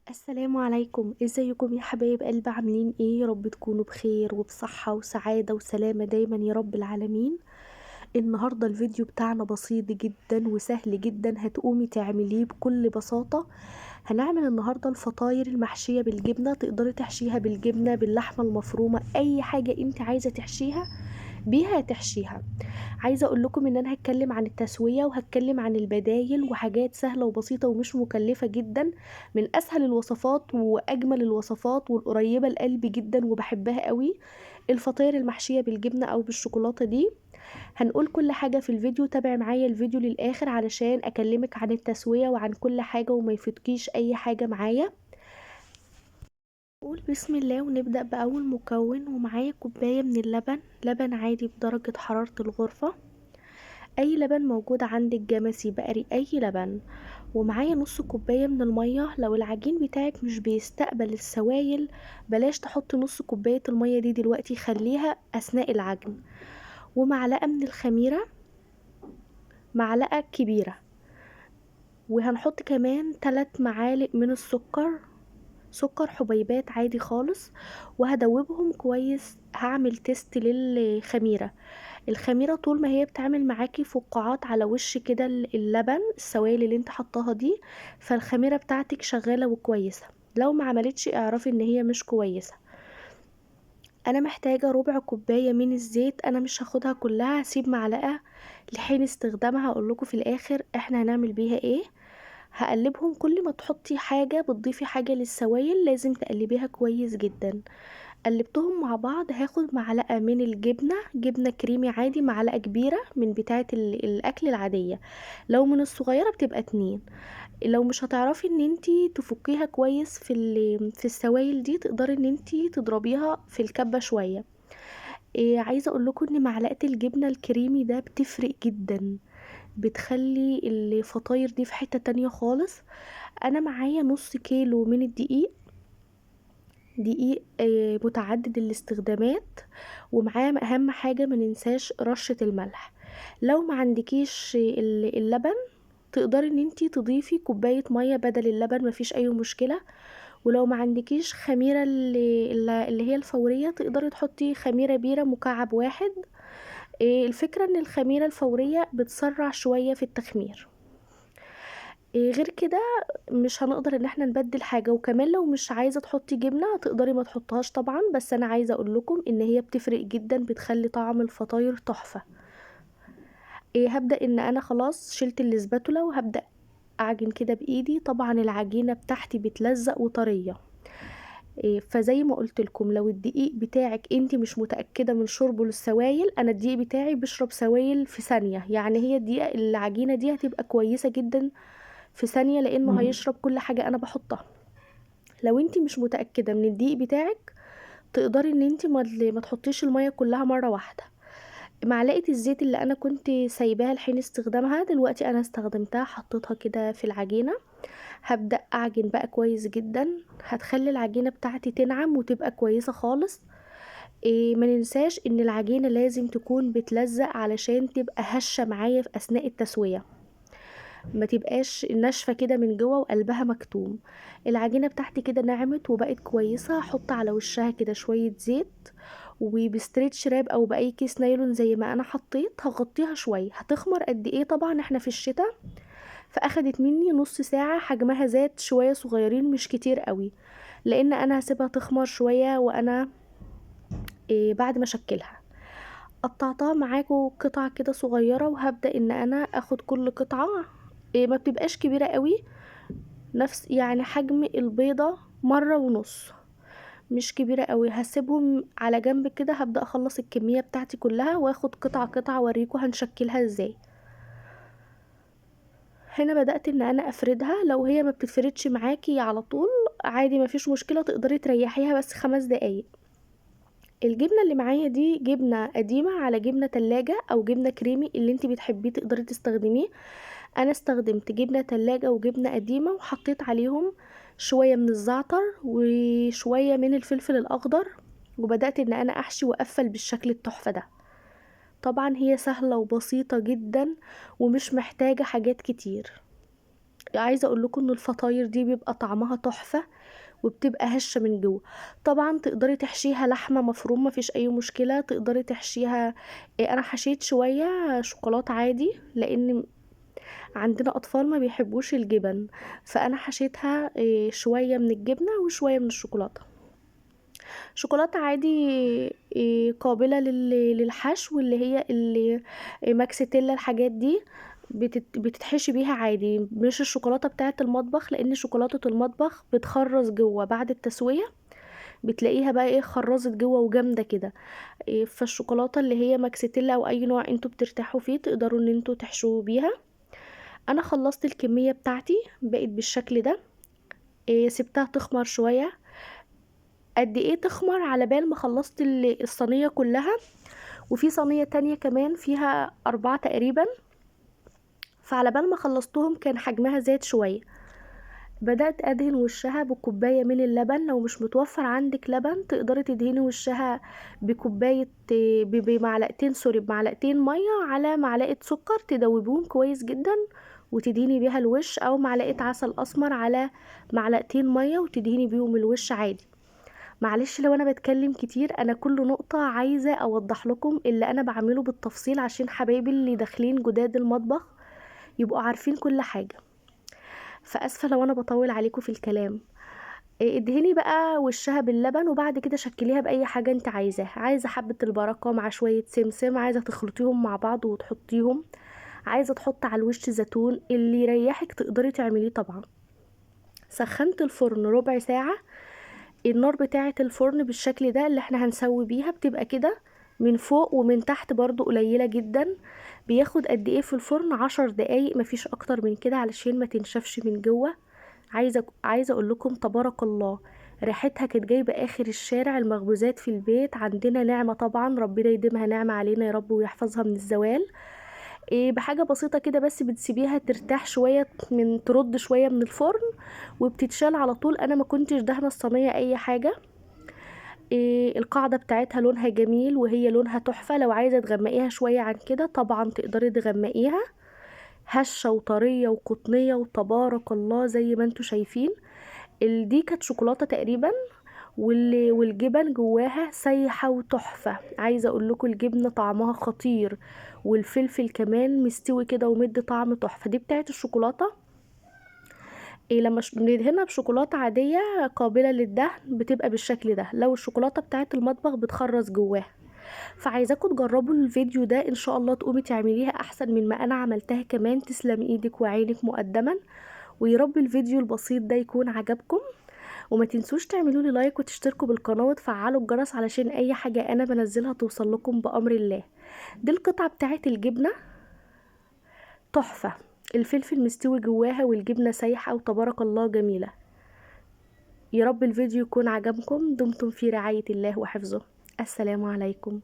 السلام عليكم، ازيكم يا حبايب قلب؟ عاملين ايه؟ يا رب تكونوا بخير وبصحة وسعادة وسلامة دايما يا رب العالمين. النهاردة الفيديو بتاعنا بسيط جدا وسهل جدا، هتقومي تعمليه بكل بساطة. هنعمل النهاردة الفطاير المحشية بالجبنة، تقدري تحشيها بالجبنة باللحمة المفرومة، اي حاجة انت عايزة تحشيها بيها تحشيها. عايزة اقول لكم ان انا هتكلم عن التسوية وهتكلم عن البدايل وحاجات سهلة وبسيطة ومش مكلفة جدا، من اسهل الوصفات واجمل الوصفات والقريبة لقلبي جدا وبحبها قوي. الفطاير المحشية بالجبنة او بالشوكولاتة دي هنقول كل حاجة في الفيديو. تابع معايا الفيديو للاخر علشان اكلمك عن التسوية وعن كل حاجة وما يفوتكيش اي حاجة معايا. نقول بسم الله ونبدأ بأول مكون، ومعايا كوباية من اللبن، لبن عادي بدرجة حرارة الغرفة، اي لبن موجود عندك، جمسي بقري اي لبن. ومعايا نص كوباية من المية، لو العجين بتاعك مش بيستقبل السوائل بلاش تحطي نص كوباية المية دي دلوقتي، خليها اثناء العجن. ومعلقة من الخميرة، معلقة كبيرة. وهنحط كمان 3 معالق من السكر، سكر حبيبات عادي خالص. وهدوبهم كويس، هعمل تيست للخميرة. الخميرة طول ما هي بتعمل معاكي فقاعات على وش كده اللبن، السوائل اللي انت حطاها دي، فالخميرة بتاعتك شغالة وكويسة. لو ما عملتش اعرفي ان هي مش كويسة. انا محتاجة ربع كوباية من الزيت، انا مش هاخدها كلها، هسيب معلقة لحين استخدامها. اقولكوا في الاخر احنا هنعمل بيها ايه. هقلبهم، كل ما تحطي حاجة بتضيفي حاجة للسوائل لازم تقلبيها كويس جدا. قلبتهم مع بعض، هاخد معلقة من الجبنة، جبنة كريمي عادي، معلقة كبيرة من بتاعة الأكل العادية، لو من الصغيرة بتبقى 2. لو مش هتعرفي ان انتي تفكيها كويس في السوائل دي، تقدري ان انتي تضربيها في الكبة شوية. عايزة اقول لكم ان معلقة الجبنة الكريمي ده بتفرق جدا، بتخلي الفطاير دي في حتة تانية خالص. انا معايا نص كيلو من الدقيق، دقيق متعدد الاستخدامات. ومعاه اهم حاجة ما ننساش رشة الملح. لو ما عندكيش اللبن تقدري ان انتي تضيفي كوباية مية بدل اللبن، مفيش اي مشكلة. ولو ما عندكيش خميرة اللي هي الفورية، تقدري تحطي خميرة بيرة مكعب واحد. الفكرة ان الخميرة الفورية بتسرع شوية في التخمير. غير كده مش هنقدر ان احنا نبدل حاجة. وكمان لو مش عايزة تحطي جبنة تقدري ما تحطهاش طبعا، بس انا عايزة اقول لكم ان هي بتفرق جدا، بتخلي طعم الفطاير تحفة. هبدأ ان انا خلاص شلت الاسباتولا وهبدأ اعجن كده بايدي. طبعا العجينة بتاعتي بتلزق وطرية. فزي ما قلت لكم، لو الدقيق بتاعك انت مش متأكدة من شربه للسوائل، انا الدقيق بتاعي بيشرب سوائل في ثانية، يعني هي الدقيقة العجينة دي هتبقى كويسة جدا في ثانية، لانه هيشرب كل حاجة انا بحطها. لو انت مش متأكدة من الدقيق بتاعك تقدري ان انت ما تحطيش المية كلها مرة واحدة. معلقة الزيت اللي انا كنت سايباها لحين استخدامها دلوقتي انا استخدمتها، حطيتها كده في العجينة. هبدأ اعجن بقى كويس جدا، هتخلي العجينة بتاعتي تنعم وتبقى كويسة خالص. ما ننساش ان العجينة لازم تكون بتلزق علشان تبقى هشة معايا في اثناء التسوية، ما تبقاش ناشفه كده من جوه وقلبها مكتوم. العجينه بتاعتي كده نعمت وبقت كويسه، هحط على وشها كده شويه زيت، وبستريتش راب او باي كيس نايلون زي ما انا حطيت، هغطيها شويه. هتخمر قد ايه؟ طبعا احنا في الشتاء، فاخدت مني نص ساعه، حجمها زاد شويه صغيرين مش كتير قوي، لان انا هسيبها تخمر شويه. وانا بعد ما اشكلها قطعتها معاكم قطع كده صغيره، وهبدا ان انا اخد كل قطعه. ما بتبقاش كبيره قوي، نفس يعني حجم البيضة مرة ونص، مش كبيرة قوي. هسيبهم على جنب كده، هبدأ اخلص الكمية بتاعتي كلها واخد قطعة قطعة اوريكم هنشكلها ازاي. هنا بدأت ان انا افردها، لو هي ما بتفردش معاكي على طول عادي مفيش مشكلة، تقدري تريحيها بس 5 دقايق. الجبنة اللي معايا دي جبنة قديمة على جبنة تلاجة او جبنة كريمي، اللي انت بتحبيه تقدري تستخدميه. انا استخدمت جبنة تلاجة وجبنة قديمة، وحطيت عليهم شوية من الزعتر وشوية من الفلفل الاخضر، وبدأت ان انا احشي واقفل بالشكل التحفة ده. طبعا هي سهلة وبسيطة جدا ومش محتاجة حاجات كتير. عايزه اقول لكم ان الفطاير دي بيبقى طعمها تحفه وبتبقى هشه من جوه. طبعا تقدري تحشيها لحمه مفرومه، مفيش اي مشكله. تقدري تحشيها انا حشيت شويه شوكولاته عادي، لان عندنا اطفال ما بيحبوش الجبن، فانا حشيتها شويه من الجبنه وشويه من الشوكولاته. شوكولاته عادي قابله للحشو، اللي هي اللي ماكسيتيلا الحاجات دي بتتحشي بيها عادي، مش الشوكولاته بتاعه المطبخ، لان شوكولاته المطبخ بتخرز جوه بعد التسويه، بتلاقيها بقى خرزت جوه وجامده كده. فالشوكولاته اللي هي ماكسيتيلا او اي نوع انتوا بترتاحوا فيه تقدروا ان انتوا تحشوه بيها. انا خلصت الكميه بتاعتي بقت بالشكل ده. سبتها تخمر شويه. قد ايه تخمر؟ على بال ما خلصت الصينيه كلها، وفي صينيه تانية كمان فيها 4 تقريبا، فعلى بال ما خلصتهم كان حجمها زاد شويه. بدأت أدهن وشها بكوباية من اللبن. لو مش متوفر عندك لبن تقدري تدهني وشها بكوباية بمعلقتين، سوري، بمعلقتين مية على معلقة سكر، تدوبيهم كويس جدا وتدهني بيها الوش، أو معلقة عسل أسمر على معلقتين مية وتدهني بيهم الوش عادي. معلش لو أنا بتكلم كتير، أنا كل نقطة عايزة أوضح لكم اللي أنا بعمله بالتفصيل عشان حبايبي اللي داخلين جداد المطبخ يبقوا عارفين كل حاجة. فاسفه لو انا بطول عليكم في الكلام. ادهني بقى وشها باللبن، وبعد كده شكليها باي حاجه انت عايزاها. عايزه حبه البركه مع شويه سمسم، عايزه تخلطيهم مع بعض وتحطيهم، عايزه تحط على الوش زيتون، اللي يريحك تقدري تعمليه طبعا. سخنت الفرن ربع ساعه. النار بتاعه الفرن بالشكل ده اللي احنا هنسوي بيها بتبقى كده، من فوق ومن تحت برضو قليله جدا. بياخد قد ايه في الفرن؟ 10 دقايق، مفيش اكتر من كده علشان ما تنشفش من جوه. عايزه اقول لكم تبارك الله، ريحتها كانت جايبه اخر الشارع. المخبوزات في البيت عندنا نعمه طبعا، ربنا يديمها نعمه علينا يا رب ويحفظها من الزوال. بحاجه بسيطه كده بس بتسيبيها ترتاح شويه، من ترد شويه من الفرن وبتتشال على طول. انا ما كنتش دهنه الصينيه اي حاجه. القاعده بتاعتها لونها جميل وهي لونها تحفه. لو عايزه تغمقيها شويه عن كده طبعا تقدري تغمقيها، هشه وطريه وقطنيه وتبارك الله زي ما انتوا شايفين. دي كانت شوكولاته تقريبا، والجبن جواها سايحه وتحفه. عايزه اقول لكم الجبنه طعمها خطير، والفلفل كمان مستوي كده ومدي طعم تحفه. دي بتاعت الشوكولاته. لما بندهنها بشوكولاته عاديه قابله للدهن بتبقى بالشكل ده. لو الشوكولاته بتاعت المطبخ بتخرز جواها. فعايزاكم تجربوا الفيديو ده ان شاء الله تقومي تعمليها احسن من ما انا عملتها كمان. تسلم ايدك وعينك مقدما. ويرب الفيديو البسيط ده يكون عجبكم. وما تنسوش تعملوا لي لايك وتشتركوا بالقناة وتفعلوا الجرس علشان اي حاجة انا بنزلها توصل لكم بأمر الله. دي القطعة بتاعت الجبنة تحفة، الفلفل مستوي جواها والجبنة سايحة وتبارك الله جميلة. يا رب الفيديو يكون عجبكم. دمتم في رعاية الله وحفظه. السلام عليكم.